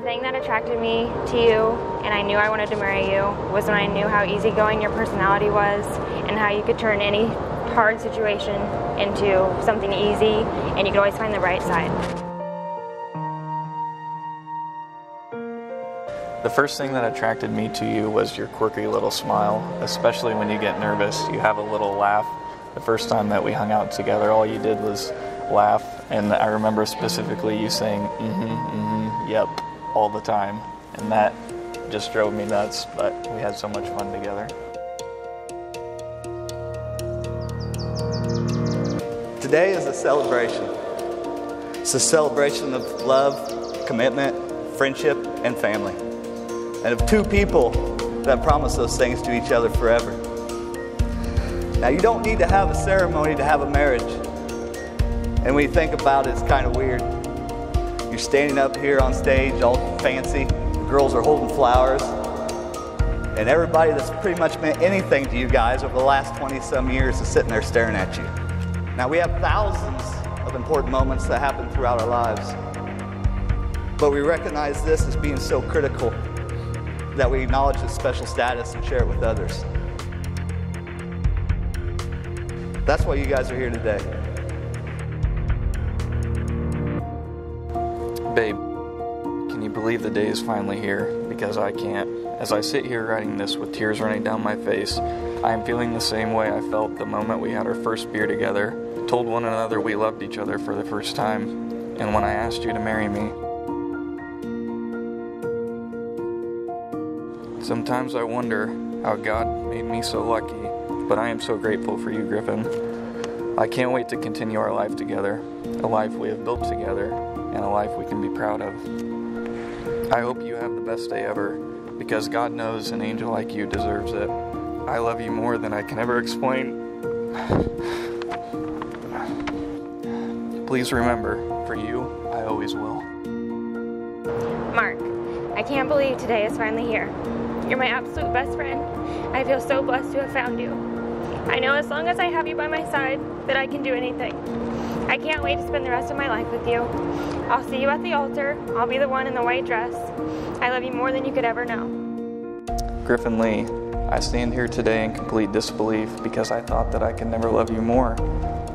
thing that attracted me to you and I knew I wanted to marry you was when I knew how easygoing your personality was and how you could turn any hard situation into something easy and you could always find the bright side. The first thing that attracted me to you was your quirky little smile, especially when you get nervous. You have a little laugh. The first time that we hung out together, all you did was laugh, and I remember specifically you saying, yep, all the time, and that just drove me nuts, but we had so much fun together. Today is a celebration. It's a celebration of love, commitment, friendship, and family. And of two people that promise those things to each other forever. Now, you don't need to have a ceremony to have a marriage. And when you think about it, it's kind of weird. You're standing up here on stage, all fancy. The girls are holding flowers. And everybody that's pretty much meant anything to you guys over the last 20-some years is sitting there staring at you. Now, we have thousands of important moments that happen throughout our lives. But we recognize this as being so critical that we acknowledge its special status and share it with others. That's why you guys are here today. Babe, can you believe the day is finally here? Because I can't. As I sit here writing this with tears running down my face, I am feeling the same way I felt the moment we had our first beer together, told one another we loved each other for the first time, and when I asked you to marry me. Sometimes I wonder how God made me so lucky, but I am so grateful for you, Griffin. I can't wait to continue our life together, a life we have built together, and a life we can be proud of. I hope you have the best day ever, because God knows an angel like you deserves it. I love you more than I can ever explain. Please remember, for you, I always will. Mark, I can't believe today is finally here. You're my absolute best friend. I feel so blessed to have found you. I know as long as I have you by my side that I can do anything. I can't wait to spend the rest of my life with you. I'll see you at the altar. I'll be the one in the white dress. I love you more than you could ever know. Griffin Lee, I stand here today in complete disbelief because I thought that I could never love you more.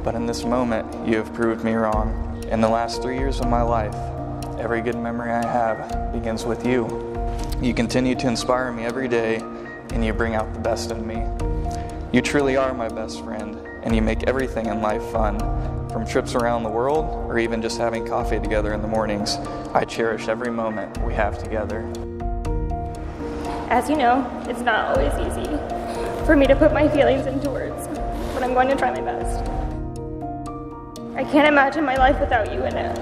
But in this moment, you have proved me wrong. In the last 3 years of my life, every good memory I have begins with you. You continue to inspire me every day, and you bring out the best in me. You truly are my best friend, and you make everything in life fun. From trips around the world, or even just having coffee together in the mornings, I cherish every moment we have together. As you know, it's not always easy for me to put my feelings into words, but I'm going to try my best. I can't imagine my life without you in it.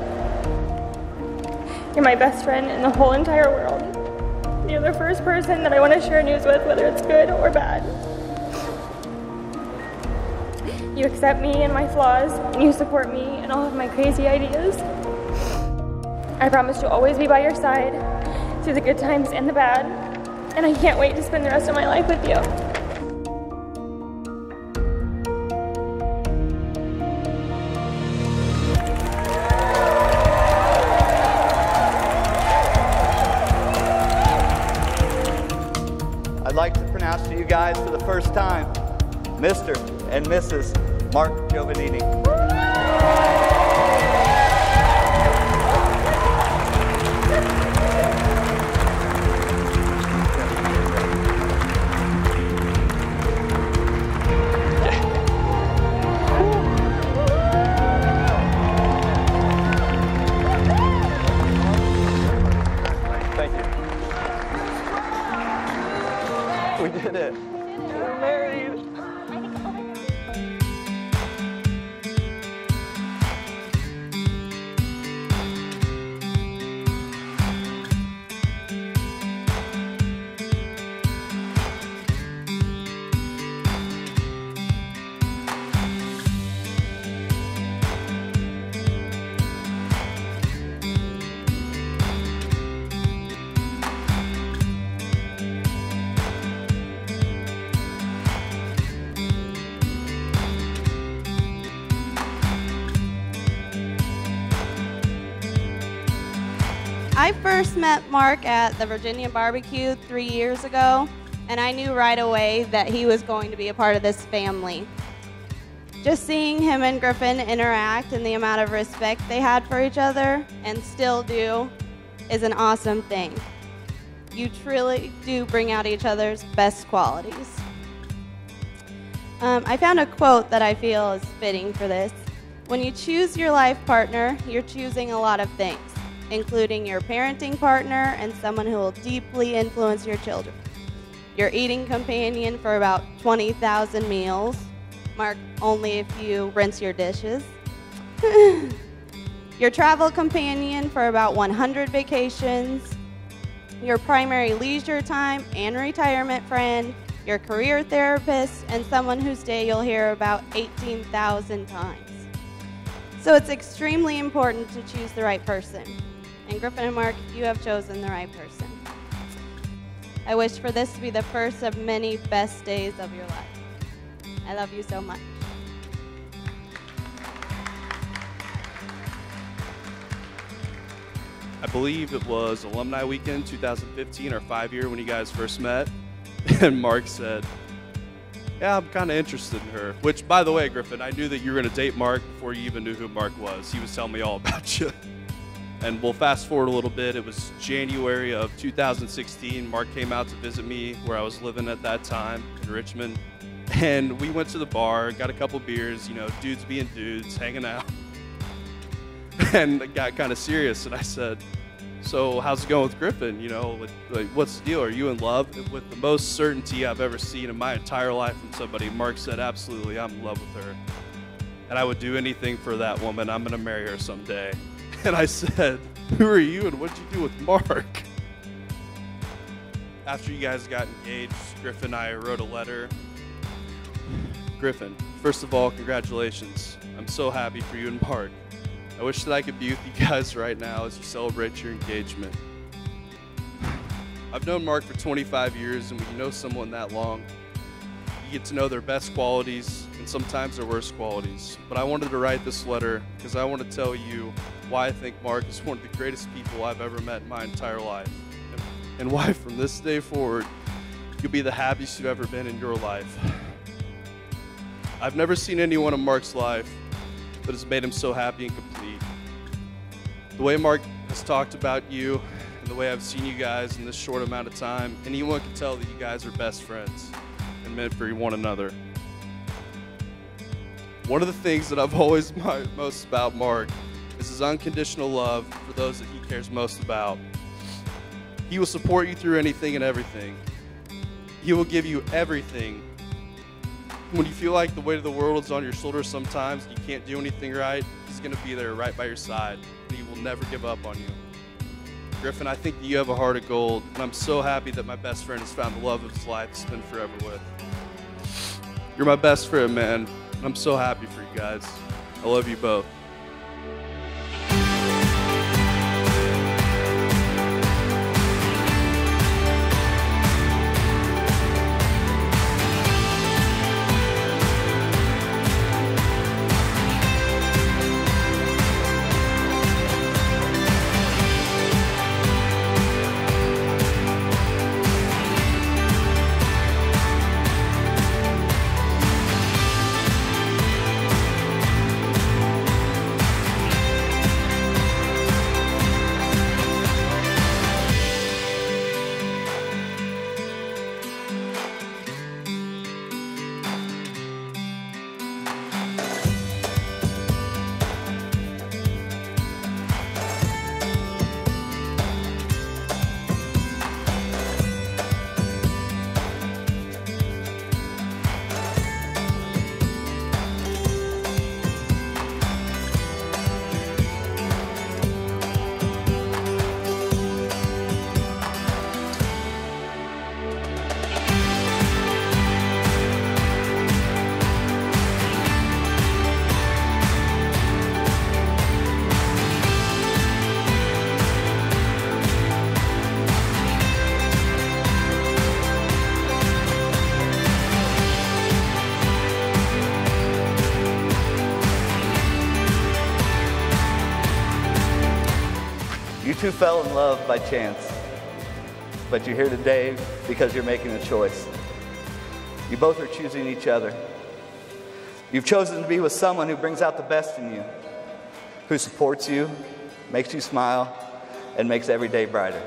You're my best friend in the whole entire world. You're the first person that I want to share news with, whether it's good or bad. You accept me and my flaws, and you support me in all of my crazy ideas. I promise to always be by your side through the good times and the bad, and I can't wait to spend the rest of my life with you. I'd like to pronounce to you guys for the first time, Mr. and Mrs. Marc Giovannini. Thank you. We did it. We're married. I first met Mark at the Virginia Barbecue 3 years ago, and I knew right away that he was going to be a part of this family. Just seeing him and Griffin interact and the amount of respect they had for each other, and still do, is an awesome thing. You truly do bring out each other's best qualities. I found a quote that I feel is fitting for this. When you choose your life partner, you're choosing a lot of things, including your parenting partner and someone who will deeply influence your children, your eating companion for about 20,000 meals, Mark, only if you rinse your dishes, your travel companion for about 100 vacations, your primary leisure time and retirement friend, your career therapist, and someone whose day you'll hear about 18,000 times. So it's extremely important to choose the right person. And Griffin and Mark, you have chosen the right person. I wish for this to be the first of many best days of your life. I love you so much. I believe it was Alumni Weekend 2015, our 5-year, when you guys first met. And Mark said, yeah, I'm kind of interested in her. Which, by the way, Griffin, I knew that you were going to date Mark before you even knew who Mark was. He was telling me all about you. And we'll fast forward a little bit. It was January of 2016. Mark came out to visit me where I was living at that time in Richmond. And we went to the bar, got a couple beers, you know, dudes being dudes, hanging out. And it got kind of serious. And I said, so how's it going with Griffin? You know, like, what's the deal? Are you in love? And with the most certainty I've ever seen in my entire life from somebody, Mark said, absolutely, I'm in love with her. And I would do anything for that woman. I'm going to marry her someday. And I said, who are you and what'd you do with Mark? After you guys got engaged, Griffin and I wrote a letter. Griffin, first of all, congratulations. I'm so happy for you and Mark. I wish that I could be with you guys right now as you celebrate your engagement. I've known Mark for 25 years, and when you know someone that long, you get to know their best qualities and sometimes their worst qualities. But I wanted to write this letter because I want to tell you why I think Mark is one of the greatest people I've ever met in my entire life, and why from this day forward, you'll be the happiest you've ever been in your life. I've never seen anyone in Mark's life that has made him so happy and complete. The way Mark has talked about you and the way I've seen you guys in this short amount of time, anyone can tell that you guys are best friends and meant for one another. One of the things that I've always admired most about Mark is his unconditional love for those that he cares most about. He will support you through anything and everything. He will give you everything. When you feel like the weight of the world is on your shoulders sometimes, you can't do anything right, he's going to be there right by your side, and he will never give up on you. Griffin, I think that you have a heart of gold, and I'm so happy that my best friend has found the love of his life to spend forever with. You're my best friend, man, and I'm so happy for you guys. I love you both. You two fell in love by chance, but you're here today because you're making a choice. You both are choosing each other. You've chosen to be with someone who brings out the best in you, who supports you, makes you smile, and makes every day brighter.